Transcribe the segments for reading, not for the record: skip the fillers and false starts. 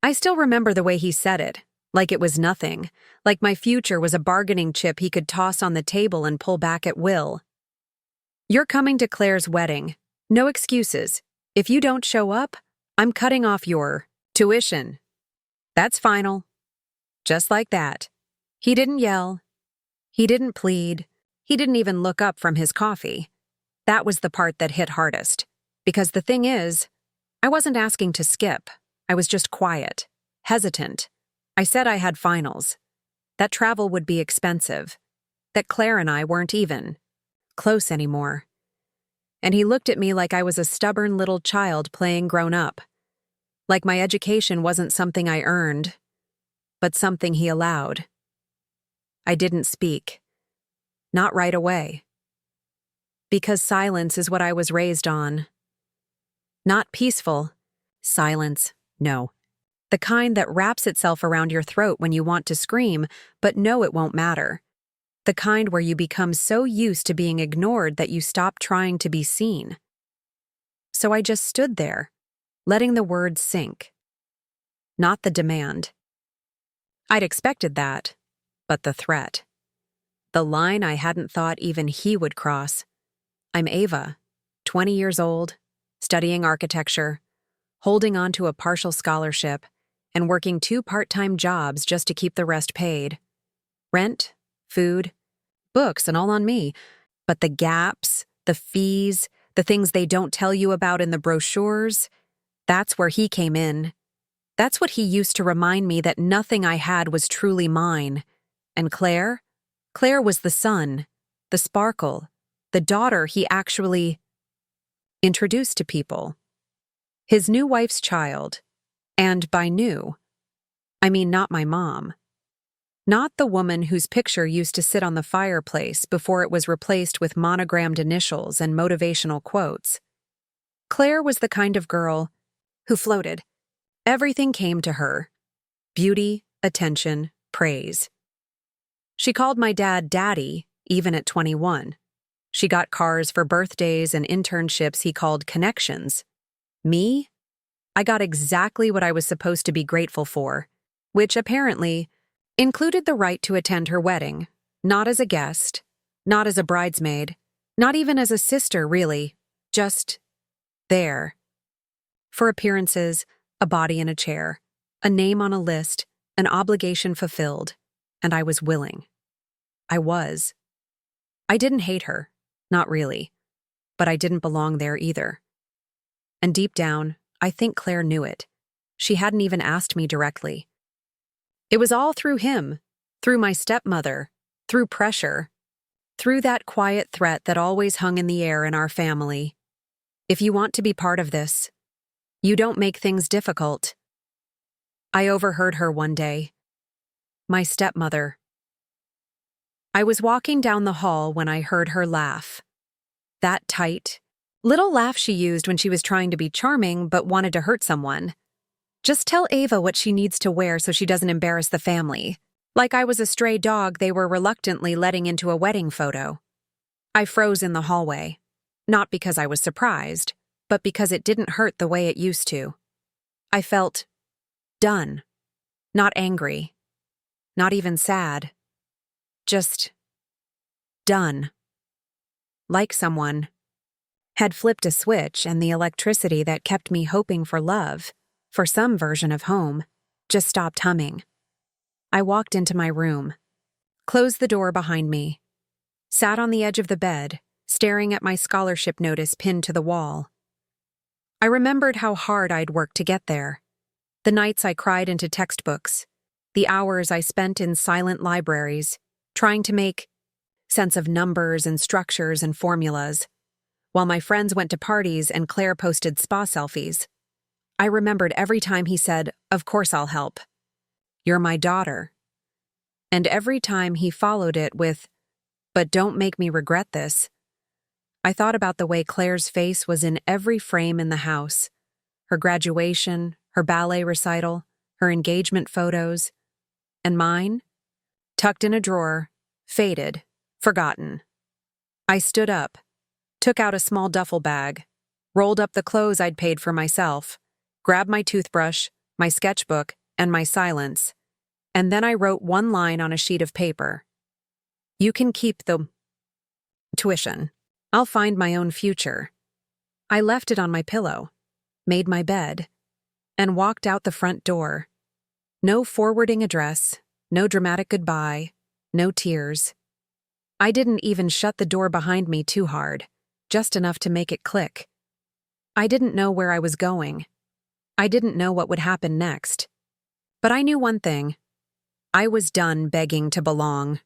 I still remember the way he said it, like it was nothing, like my future was a bargaining chip he could toss on the table and pull back at will. "You're coming to Claire's wedding. No excuses. If you don't show up, I'm cutting off your tuition. That's final." Just like that. He didn't yell. He didn't plead. He didn't even look up from his coffee. That was the part that hit hardest. Because the thing is, I wasn't asking to skip. I was just quiet, hesitant. I said I had finals. That travel would be expensive. That Claire and I weren't even close anymore. And he looked at me like I was a stubborn little child playing grown up. Like my education wasn't something I earned, but something he allowed. I didn't speak. Not right away. Because silence is what I was raised on. Not peaceful. Silence, no. The kind that wraps itself around your throat when you want to scream, but know it won't matter. The kind where you become so used to being ignored that you stop trying to be seen. So I just stood there, letting the words sink. Not the demand. I'd expected that, but the threat. The line I hadn't thought even he would cross. I'm Ava, 20 years old, studying architecture, holding on to a partial scholarship, and working 2 part-time jobs just to keep the rest paid. Rent, food, books, and all on me. But the gaps, the fees, the things they don't tell you about in the brochures, that's where he came in. That's what he used to remind me that nothing I had was truly mine. And Claire? Claire was the sun, the sparkle, the daughter he actually introduced to people. His new wife's child. And by new, I mean not my mom. Not the woman whose picture used to sit on the fireplace before it was replaced with monogrammed initials and motivational quotes. Claire was the kind of girl who floated. Everything came to her. Beauty, attention, praise. She called my dad Daddy, even at 21. She got cars for birthdays and internships he called connections. Me? I got exactly what I was supposed to be grateful for, which apparently included the right to attend her wedding, not as a guest, not as a bridesmaid, not even as a sister, really, just there. For appearances, a body in a chair, a name on a list, an obligation fulfilled, and I was willing. I was. I didn't hate her, not really, but I didn't belong there either. And deep down, I think Claire knew it. She hadn't even asked me directly. It was all through him, through my stepmother, through pressure, through that quiet threat that always hung in the air in our family. If you want to be part of this, you don't make things difficult. I overheard her one day. My stepmother. I was walking down the hall when I heard her laugh. That tight, little laugh she used when she was trying to be charming but wanted to hurt someone. Just tell Ava what she needs to wear so she doesn't embarrass the family. Like I was a stray dog they were reluctantly letting into a wedding photo. I froze in the hallway. Not because I was surprised, but because it didn't hurt the way it used to. I felt done. Not angry. Not even sad. Just done. Like someone had flipped a switch and the electricity that kept me hoping for love, for some version of home, just stopped humming. I walked into my room, closed the door behind me, sat on the edge of the bed, staring at my scholarship notice pinned to the wall. I remembered how hard I'd worked to get there, the nights I cried into textbooks, the hours I spent in silent libraries, trying to make sense of numbers and structures and formulas, while my friends went to parties and Claire posted spa selfies. I remembered every time he said, "Of course I'll help. You're my daughter." And every time he followed it with, "But don't make me regret this." I thought about the way Claire's face was in every frame in the house. Her graduation, her ballet recital, her engagement photos. And mine? Tucked in a drawer, faded, forgotten. I stood up, took out a small duffel bag, rolled up the clothes I'd paid for myself, grabbed my toothbrush, my sketchbook, and my silence. And then I wrote one line on a sheet of paper. You can keep the tuition. I'll find my own future. I left it on my pillow, made my bed, and walked out the front door. No forwarding address, no dramatic goodbye, no tears. I didn't even shut the door behind me too hard, just enough to make it click. I didn't know where I was going. I didn't know what would happen next. But I knew one thing. I was done begging to belong.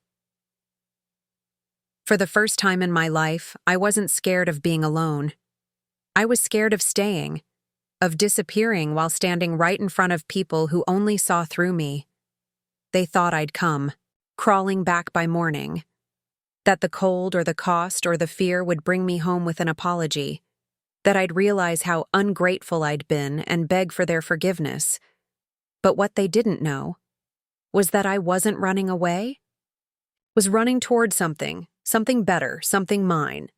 For the first time in my life, I wasn't scared of being alone. I was scared of staying, of disappearing while standing right in front of people who only saw through me. They thought I'd come, crawling back by morning. That the cold or the cost or the fear would bring me home with an apology. That I'd realize how ungrateful I'd been and beg for their forgiveness. But what they didn't know was that I wasn't running away. Was running toward something better, something mine.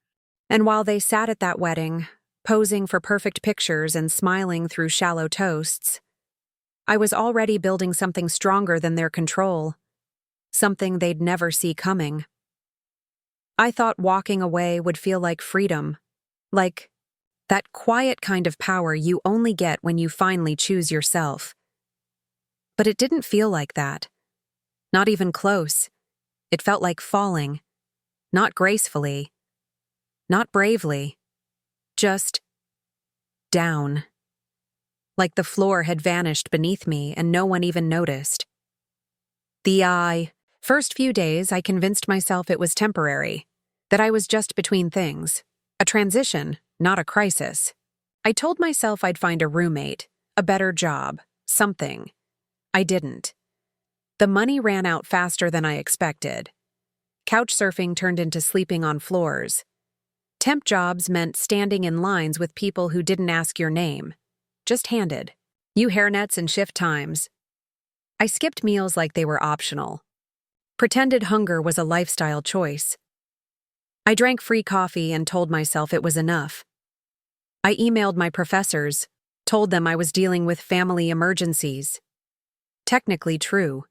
And while they sat at that wedding, posing for perfect pictures and smiling through shallow toasts, I was already building something stronger than their control, something they'd never see coming. I thought walking away would feel like freedom, like that quiet kind of power you only get when you finally choose yourself. But it didn't feel like that. Not even close. It felt like falling. Not gracefully. Not bravely. Just down. Like the floor had vanished beneath me and no one even noticed. First few days, I convinced myself it was temporary, that I was just between things. A transition, not a crisis. I told myself I'd find a roommate, a better job, something. I didn't. The money ran out faster than I expected. Couch surfing turned into sleeping on floors. Temp jobs meant standing in lines with people who didn't ask your name. Just handed you hairnets and shift times. I skipped meals like they were optional. Pretended hunger was a lifestyle choice. I drank free coffee and told myself it was enough. I emailed my professors, told them I was dealing with family emergencies. Technically true,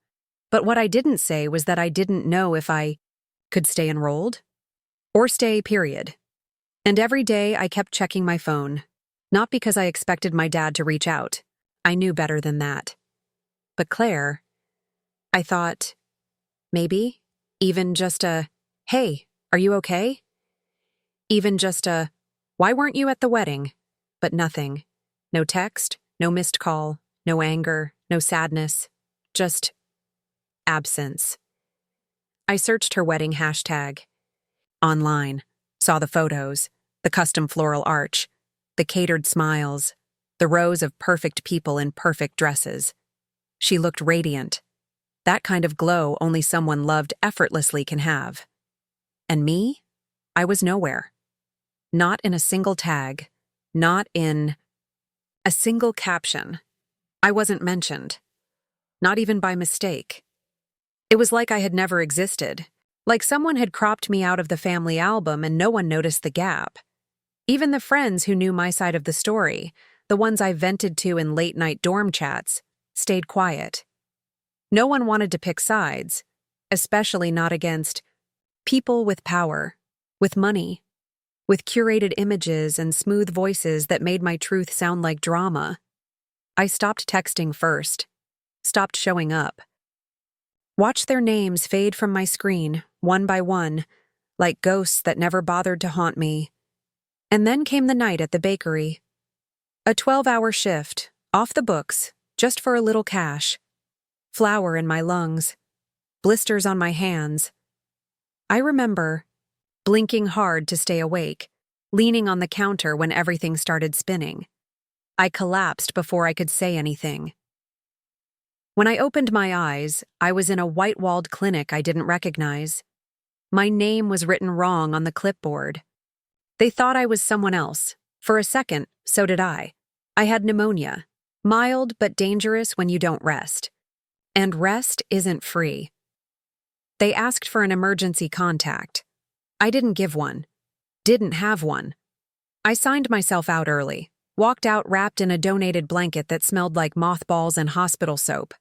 but what I didn't say was that I didn't know if I could stay enrolled or stay, period. And every day I kept checking my phone, not because I expected my dad to reach out. I knew better than that. But Claire, I thought, maybe, even just a, hey, are you okay? Even just a, why weren't you at the wedding? But nothing. No text, no missed call, no anger, no sadness. Just absence. I searched her wedding hashtag. Online. Saw the photos, the custom floral arch, the catered smiles, the rows of perfect people in perfect dresses. She looked radiant. That kind of glow only someone loved effortlessly can have. And me? I was nowhere. Not in a single tag. Not in a single caption. I wasn't mentioned. Not even by mistake. It was like I had never existed. Like someone had cropped me out of the family album and no one noticed the gap. Even the friends who knew my side of the story, the ones I vented to in late-night dorm chats, stayed quiet. No one wanted to pick sides, especially not against people with power, with money, with curated images and smooth voices that made my truth sound like drama. I stopped texting first, stopped showing up. Watched their names fade from my screen, one by one, like ghosts that never bothered to haunt me. And then came the night at the bakery. A 12-hour shift, off the books, just for a little cash. Flour in my lungs, blisters on my hands. I remember blinking hard to stay awake, leaning on the counter when everything started spinning. I collapsed before I could say anything. When I opened my eyes, I was in a white-walled clinic I didn't recognize. My name was written wrong on the clipboard. They thought I was someone else. For a second, so did I. I had pneumonia, mild but dangerous when you don't rest. And rest isn't free. They asked for an emergency contact. I didn't give one. Didn't have one. I signed myself out early. walked out wrapped in a donated blanket that smelled like mothballs and hospital soap.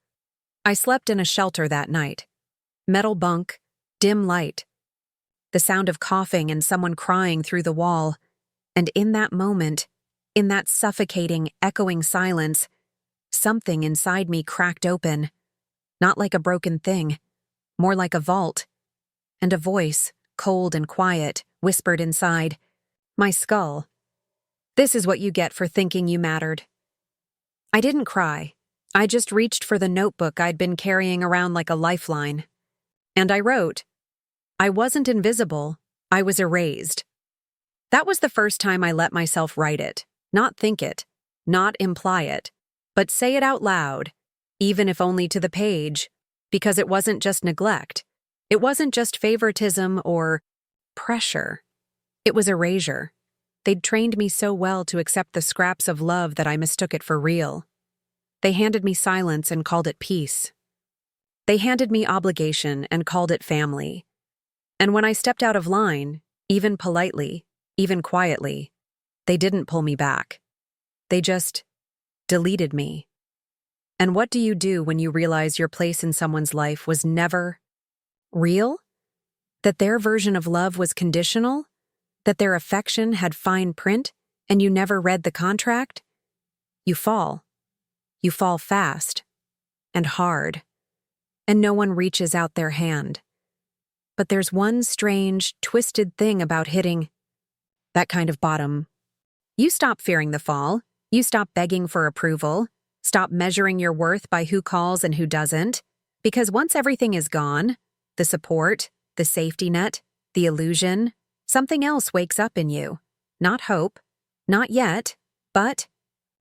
I slept in a shelter that night. Metal bunk, dim light. The sound of coughing and someone crying through the wall. And in that moment, in that suffocating, echoing silence, something inside me cracked open. Not like a broken thing, more like a vault. And a voice, cold and quiet, whispered inside, my skull. This is what you get for thinking you mattered. I didn't cry. I just reached for the notebook I'd been carrying around like a lifeline. And I wrote, I wasn't invisible, I was erased. That was the first time I let myself write it, not think it, not imply it, but say it out loud, even if only to the page, because it wasn't just neglect. It wasn't just favoritism or pressure. It was erasure. They'd trained me so well to accept the scraps of love that I mistook it for real. They handed me silence and called it peace. They handed me obligation and called it family. And when I stepped out of line, even politely, even quietly, they didn't pull me back. They just deleted me. And what do you do when you realize your place in someone's life was never real? That their version of love was conditional? That their affection had fine print and you never read the contract? You fall. You fall fast and hard, and no one reaches out their hand. But there's one strange, twisted thing about hitting that kind of bottom. You stop fearing the fall. You stop begging for approval. Stop measuring your worth by who calls and who doesn't. Because once everything is gone, the support, the safety net, the illusion, something else wakes up in you. Not hope, not yet, but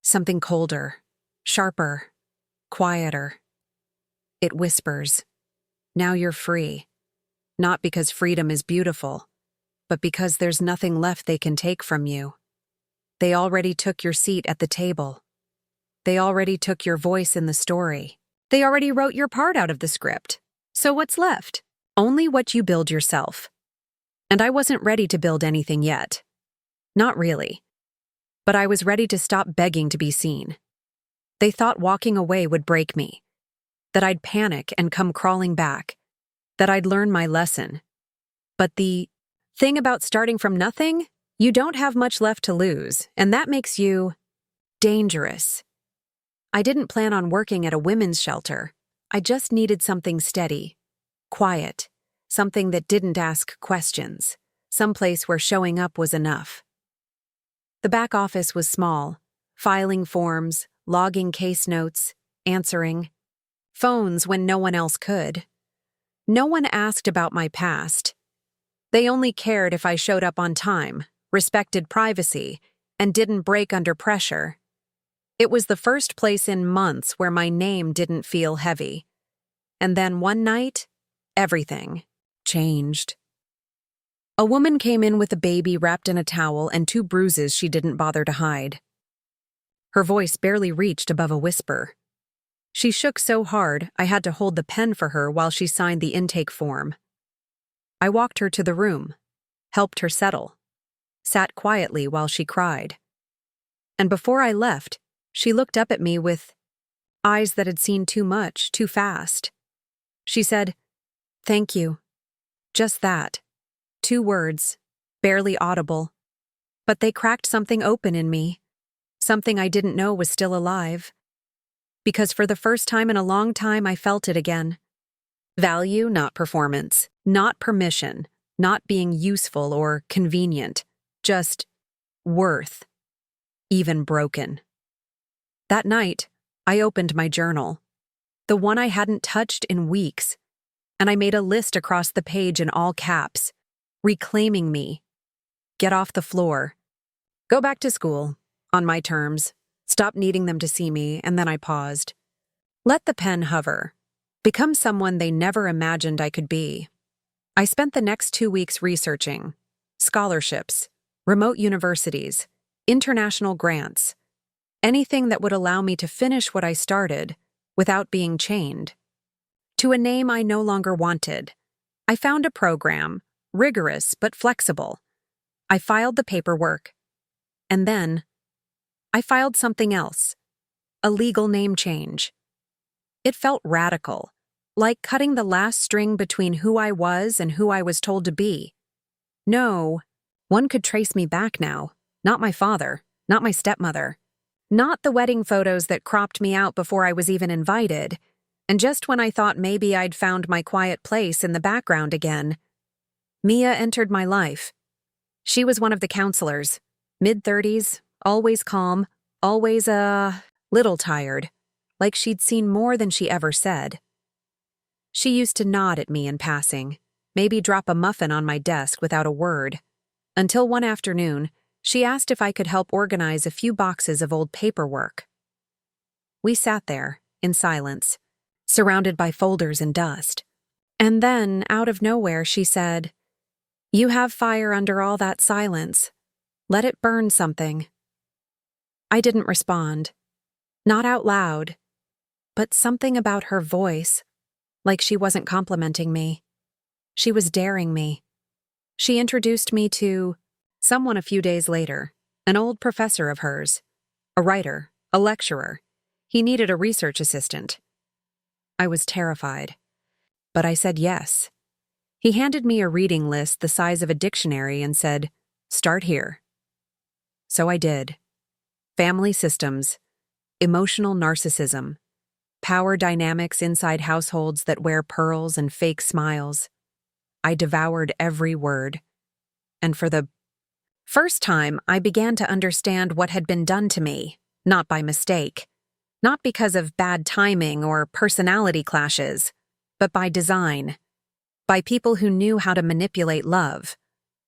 something colder, sharper, quieter. It whispers, now you're free. Not because freedom is beautiful, but because there's nothing left they can take from you. They already took your seat at the table. They already took your voice in the story. They already wrote your part out of the script. So what's left? Only what you build yourself. And I wasn't ready to build anything yet. Not really. But I was ready to stop begging to be seen. They thought walking away would break me. That I'd panic and come crawling back. That I'd learn my lesson. But the thing about starting from nothing, you don't have much left to lose, and that makes you dangerous. I didn't plan on working at a women's shelter. I just needed something steady, quiet, something that didn't ask questions, someplace where showing up was enough. The back office was small, filing forms, logging case notes, answering phones when no one else could. No one asked about my past. They only cared if I showed up on time, respected privacy, and didn't break under pressure. It was the first place in months where my name didn't feel heavy. And then one night, everything changed. A woman came in with a baby wrapped in a towel and 2 bruises she didn't bother to hide. Her voice barely reached above a whisper. She shook so hard I had to hold the pen for her while she signed the intake form. I walked her to the room, helped her settle, sat quietly while she cried. And before I left, she looked up at me with eyes that had seen too much, too fast. She said, "Thank you." Just that. 2 words, barely audible. But they cracked something open in me, something I didn't know was still alive. Because for the first time in a long time, I felt it again. Value, not performance, not permission, not being useful or convenient, just worth, even broken. That night, I opened my journal, the one I hadn't touched in weeks, and I made a list across the page in all caps, reclaiming me. Get off the floor. Go back to school, on my terms. Stop needing them to see me, and then I paused. Let the pen hover. Become someone they never imagined I could be. I spent the next 2 weeks researching scholarships, remote universities, international grants, anything that would allow me to finish what I started without being chained to a name I no longer wanted. I found a program, rigorous but flexible. I filed the paperwork. And then, I filed something else, a legal name change. It felt radical, like cutting the last string between who I was and who I was told to be. No, one could trace me back now. Not my father, not my stepmother, not the wedding photos that cropped me out before I was even invited, and just when I thought maybe I'd found my quiet place in the background again, Mia entered my life. She was one of the counselors, mid-30s, always calm, always little tired, like she'd seen more than she ever said. She used to nod at me in passing, maybe drop a muffin on my desk without a word, until one afternoon, she asked if I could help organize a few boxes of old paperwork. We sat there, in silence, surrounded by folders and dust. And then, out of nowhere, she said, "You have fire under all that silence. Let it burn something." I didn't respond. Not out loud, but something about her voice, like she wasn't complimenting me. She was daring me. She introduced me to someone a few days later, an old professor of hers, a writer, a lecturer. He needed a research assistant. I was terrified, but I said yes. He handed me a reading list the size of a dictionary and said, "Start here." So I did. Family systems, emotional narcissism, power dynamics inside households that wear pearls and fake smiles. I devoured every word. And for the first time, I began to understand what had been done to me, not by mistake, not because of bad timing or personality clashes, but by design, by people who knew how to manipulate love,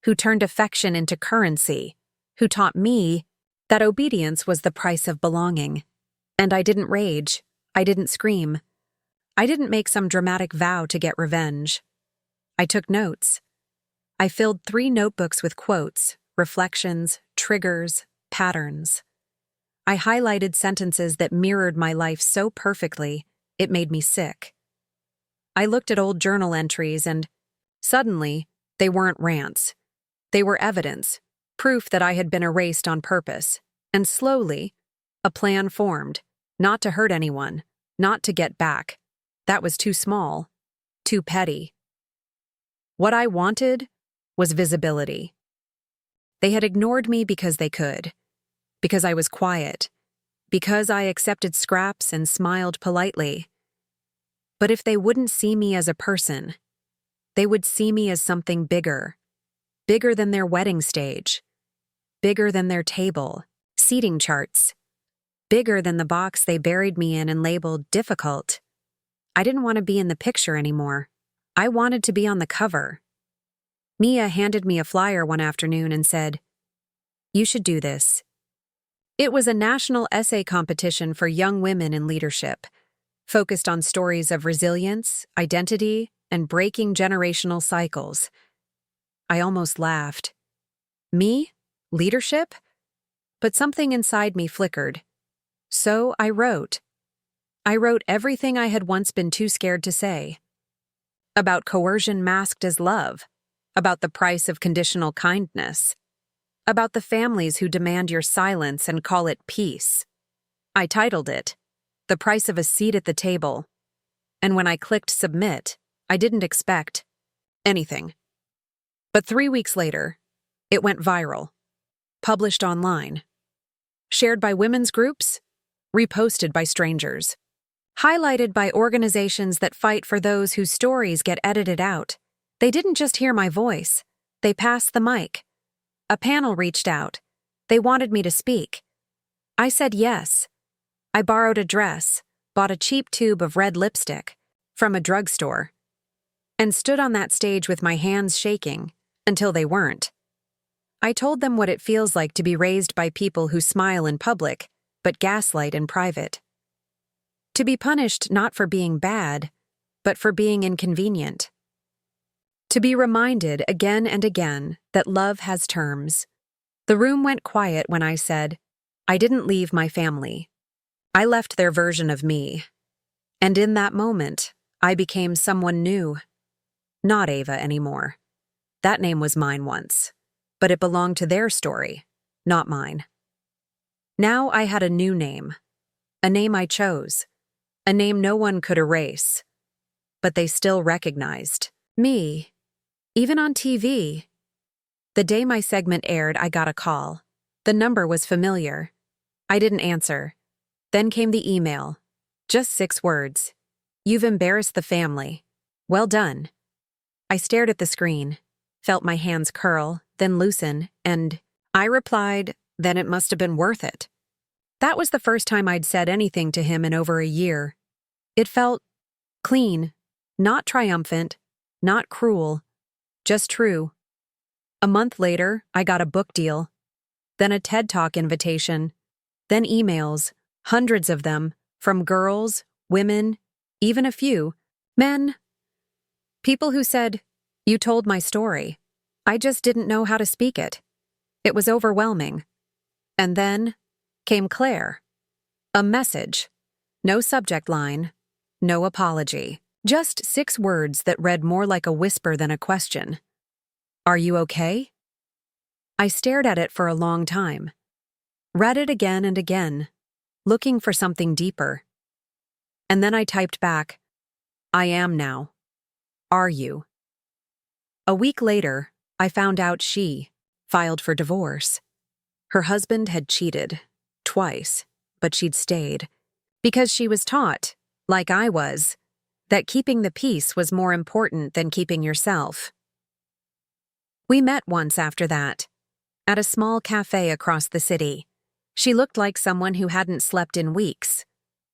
who turned affection into currency, who taught me that obedience was the price of belonging. And I didn't rage. I didn't scream. I didn't make some dramatic vow to get revenge. I took notes. I filled 3 notebooks with quotes, reflections, triggers, patterns. I highlighted sentences that mirrored my life so perfectly, it made me sick. I looked at old journal entries and, suddenly, they weren't rants. They were evidence, proof that I had been erased on purpose. And slowly, a plan formed, not to hurt anyone, not to get back. That was too small, too petty. What I wanted was visibility. They had ignored me because they could, because I was quiet, because I accepted scraps and smiled politely. But if they wouldn't see me as a person, they would see me as something bigger, bigger than their wedding stage, bigger than their table, seating charts, bigger than the box they buried me in and labeled difficult. I didn't want to be in the picture anymore. I wanted to be on the cover. Mia handed me a flyer one afternoon and said, "You should do this." It was a national essay competition for young women in leadership, focused on stories of resilience, identity, and breaking generational cycles. I almost laughed. Me? Leadership? But something inside me flickered. So I wrote. I wrote everything I had once been too scared to say. About coercion masked as love. About the price of conditional kindness. About the families who demand your silence and call it peace. I titled it, "The Price of a Seat at the Table." And when I clicked submit, I didn't expect anything. But 3 weeks later, it went viral. Published online. Shared by women's groups. Reposted by strangers. Highlighted by organizations that fight for those whose stories get edited out. They didn't just hear my voice. They passed the mic. A panel reached out. They wanted me to speak. I said yes. I borrowed a dress, bought a cheap tube of red lipstick from a drugstore, and stood on that stage with my hands shaking until they weren't. I told them what it feels like to be raised by people who smile in public but gaslight in private. To be punished not for being bad, but for being inconvenient. To be reminded again and again that love has terms. The room went quiet when I said, I didn't leave my family. I left their version of me. And in that moment, I became someone new. Not Ava anymore. That name was mine once, but it belonged to their story, not mine. Now I had a new name, a name I chose, a name no one could erase. But they still recognized me, even on TV. The day my segment aired, I got a call. The number was familiar. I didn't answer. Then came the email. Just 6 words. "You've embarrassed the family. Well done." I stared at the screen, felt my hands curl, then loosen, and I replied, "Then it must have been worth it." That was the first time I'd said anything to him in over a year. It felt clean, not triumphant, not cruel, just true. A month later, I got a book deal, then a TED Talk invitation, then emails, hundreds of them, from girls, women, even a few, men. People who said, "You told my story. I just didn't know how to speak it." It was overwhelming. And then came Claire. A message. No subject line. No apology. Just 6 words that read more like a whisper than a question. "Are you okay?" I stared at it for a long time. Read it again and again, looking for something deeper. And then I typed back, "I am now. Are you?" A week later, I found out she filed for divorce. Her husband had cheated, twice, but she'd stayed, because she was taught, like I was, that keeping the peace was more important than keeping yourself. We met once after that, at a small cafe across the city. She looked like someone who hadn't slept in weeks,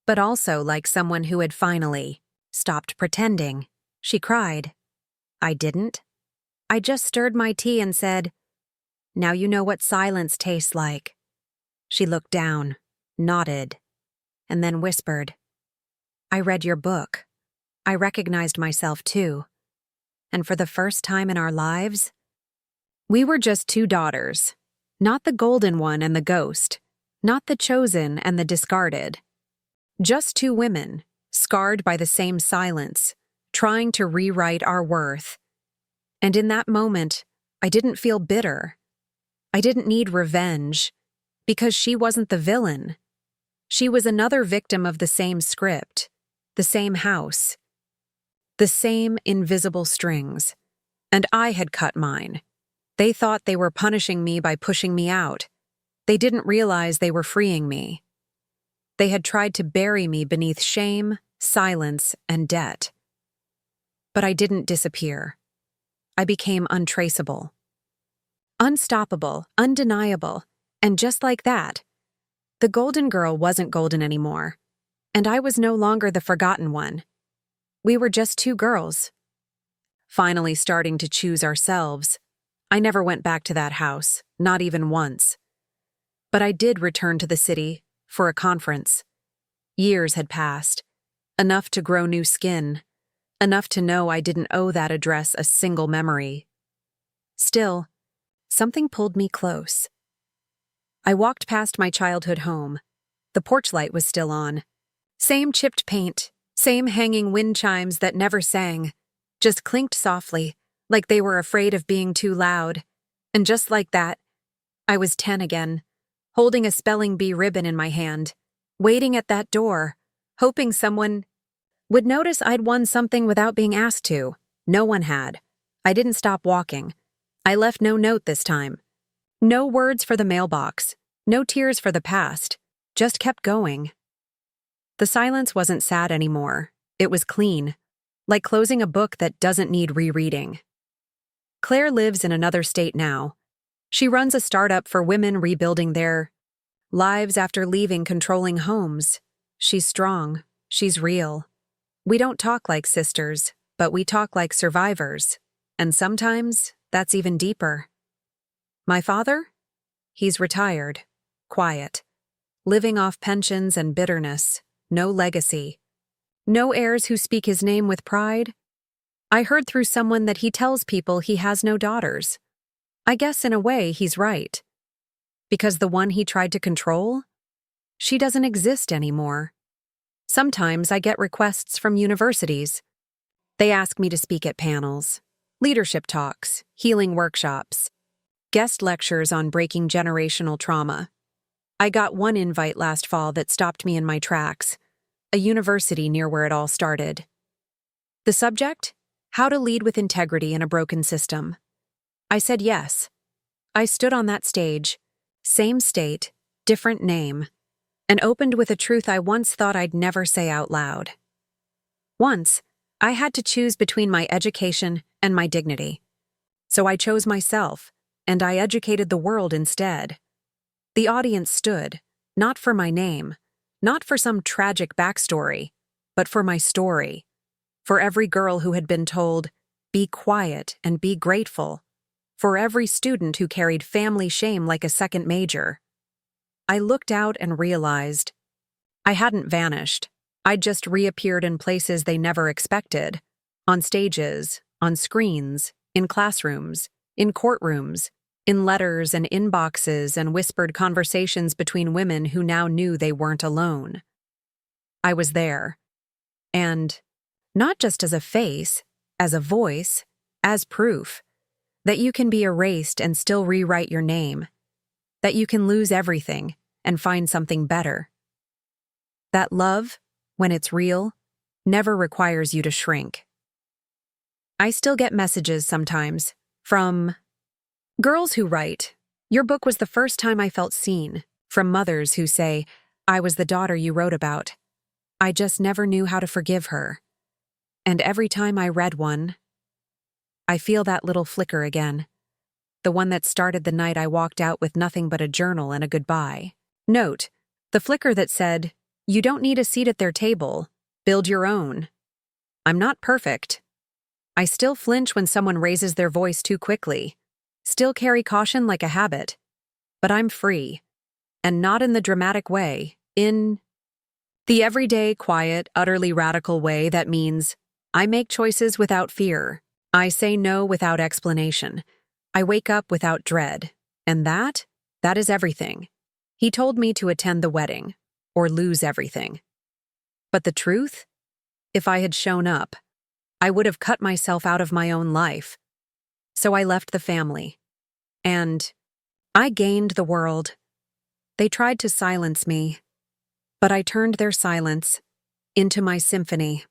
but also like someone who had finally stopped pretending. She cried. I didn't. I just stirred my tea and said, "Now you know what silence tastes like." She looked down, nodded, and then whispered, "I read your book. I recognized myself too. And for the first time in our lives, we were just 2 daughters, not the golden one and the ghost, not the chosen and the discarded. Just 2 women, scarred by the same silence, trying to rewrite our worth. And in that moment, I didn't feel bitter. I didn't need revenge, because she wasn't the villain. She was another victim of the same script, the same house, the same invisible strings. And I had cut mine. They thought they were punishing me by pushing me out. They didn't realize they were freeing me. They had tried to bury me beneath shame, silence, and debt. But I didn't disappear. I became untraceable. Unstoppable, undeniable, and just like that, the golden girl wasn't golden anymore, and I was no longer the forgotten one. We were just 2 girls. Finally starting to choose ourselves. I never went back to that house, not even once. But I did return to the city for a conference. Years had passed, enough to grow new skin, enough to know I didn't owe that address a single memory. Still, something pulled me close. I walked past my childhood home. The porch light was still on. Same chipped paint, same hanging wind chimes that never sang, just clinked softly, like they were afraid of being too loud. And just like that, I was 10 again, holding a spelling bee ribbon in my hand, waiting at that door, hoping someone would notice I'd won something without being asked to. No one had. I didn't stop walking. I left no note this time. No words for the mailbox, no tears for the past, just kept going. The silence wasn't sad anymore. It was clean, like closing a book that doesn't need rereading. Claire lives in another state now. She runs a startup for women rebuilding their lives after leaving controlling homes. She's strong. She's real. We don't talk like sisters, but we talk like survivors. And sometimes, that's even deeper. My father? He's retired, quiet, living off pensions and bitterness, no legacy. No heirs who speak his name with pride. I heard through someone that he tells people he has no daughters. I guess in a way he's right. Because the one he tried to control? She doesn't exist anymore. Sometimes I get requests from universities. They ask me to speak at panels, leadership talks, healing workshops, guest lectures on breaking generational trauma. I got one invite last fall that stopped me in my tracks, a university near where it all started. The subject? How to lead with integrity in a broken system. I said yes. I stood on that stage, same state, different name, and opened with a truth I once thought I'd never say out loud. Once, I had to choose between my education and my dignity. So I chose myself, and I educated the world instead. The audience stood, not for my name, not for some tragic backstory, but for my story. For every girl who had been told, "Be quiet and be grateful." For every student who carried family shame like a second major. I looked out and realized I hadn't vanished. I'd just reappeared in places they never expected. On stages, on screens, in classrooms, in courtrooms, in letters and inboxes and whispered conversations between women who now knew they weren't alone. I was there. And not just as a face, as a voice, as proof that you can be erased and still rewrite your name, that you can lose everything and find something better. That love, when it's real, never requires you to shrink. I still get messages sometimes from girls who write, "Your book was the first time I felt seen," from mothers who say, "I was the daughter you wrote about. I just never knew how to forgive her." And every time I read one, I feel that little flicker again. The one that started the night I walked out with nothing but a journal and a goodbye. Note, the flicker that said, "You don't need a seat at their table. Build your own." I'm not perfect. I still flinch when someone raises their voice too quickly. Still carry caution like a habit. But I'm free. And not in the dramatic way. In the everyday, quiet, utterly radical way that means I make choices without fear. I say no without explanation. I wake up without dread. And that is everything. He told me to attend the wedding, or lose everything. But the truth? If I had shown up, I would have cut myself out of my own life. So I left the family. And I gained the world. They tried to silence me, but I turned their silence into my symphony.